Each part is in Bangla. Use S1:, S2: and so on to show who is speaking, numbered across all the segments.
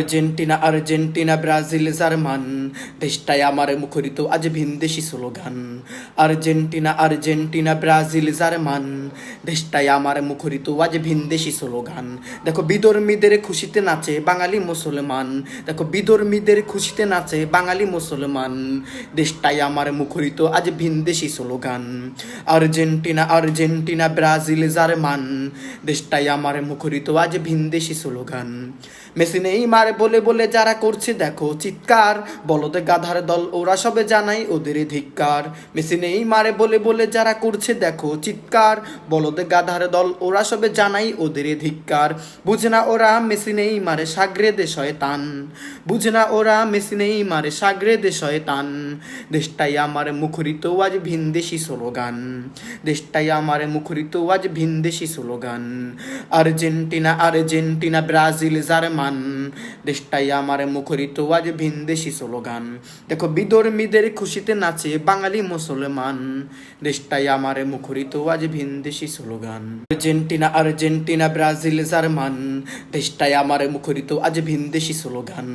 S1: আর্জেন্টিনা আর্জেন্টিনা ব্রাজিল জার্মান দেশটাই আমার মুখরিত আজ ভিনদেশি slogan. Argentina Argentina Brazil German দেশটাই আমার মুখরিত আজ ভিনদেশি স্লোগান। দেখো বিধর্মীদের খুশিতে নাচে বাঙালি মুসলমান, দেখো বিধর্মীদের খুশিতে নাচে বাঙালি মুসলমান, দেশটাই আমার মুখরিত আজ ভিনদেশি slogan. Argentina Argentina Brazil German দেশটাই আমার মুখরিত আজ ভিনদেশি স্লোগান। মেসি নেইমার বলে বলে যারা করছে দেখো চিৎকার, বলদে গাধার দল ওরা সবে জানাই ওদের ধিক্কার। মেসি নেইমার বলে বলে যারা করছে দেখো চিৎকার, বলদে গাধার দল ওরা সবে জানাই ওদের ধিক্কার। বুঝে না ওরা মেসি নেইমারে সাগরেদে শয়তান, বুঝে না ওরা মেসি নেইমারে সাগরেদে শয়তান। দেশটাই আমার মুখরিত আজ ভিনদেশি স্লোগান, দেশটাই আমার মুখরিত আজ ভিনদেশি slogan. Argentina Argentina Brazil German দেশটাই আমার মুখরিত আজ ভিনদেশি স্লোগান। দেখো বিধর্মীদের খুশিতে নাচে বাঙালি মুসলমান, দেশটাই আমার মুখরিত আজ ভিনদেশি slogan. Argentina Argentina Brazil German দেশটাই আমার মুখরিত আজ ভিনদেশি slogan.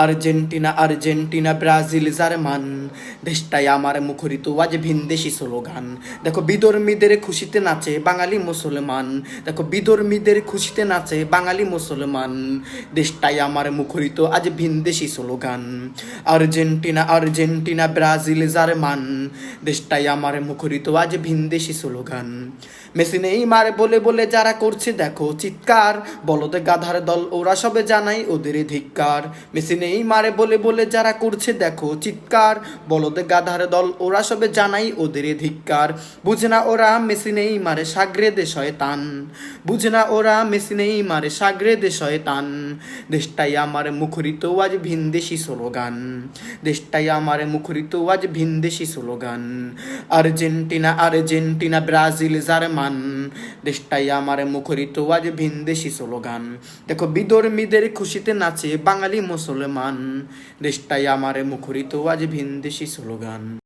S1: Argentina Argentina Brazil German দেশটাই আমার মুখরিত আজ ভিনদেশি স্লোগান। দেখো বিধর্মীদের খুশিতে নাচে বাঙালি মুসলমান, দেখো বিধর্মীদের খুশিতে নাচে বাঙালি মুসলমান, দেশটাই আমার মুখরিত আজ ভিনদেশি slogan. Argentina Argentina Brazil German দেশটাই আমার মুখরিত আজ ভিনদেশি স্লোগান। মেসি নেইমার বলে বলে যারা করছে দেখো চিৎকার, বলদে গাধার দল ওরা সবে জানাই ওদের ধিক্কার। মেসি নেইমার বলে বলে যারা করছে দেখো চিৎকার, বলদে গাধার দল ওরা সবে জানাই ওদের ধিক্কার। বুঝে না ওরা মেসি নেইমারে সাগরেদে শয়তান, বুঝে না ওরা মেসি নেইমারে সাগরেদে শয়তান। দেশটাই আমার মুখরিত আজ ভিনদেশি স্লোগান, দেশটাই আমার মুখরিত আজ ভিনদেশি slogan. Argentina Argentina Brazil German দেশটাই আমার মুখরিত আজ ভিনদেশি স্লোগান। দেখো বিধর্মীদের খুশিতে নাচে বাঙালি মুসলমান, দেশটাই আমার মুখরিত আজ ভিনদেশি স্লোগান।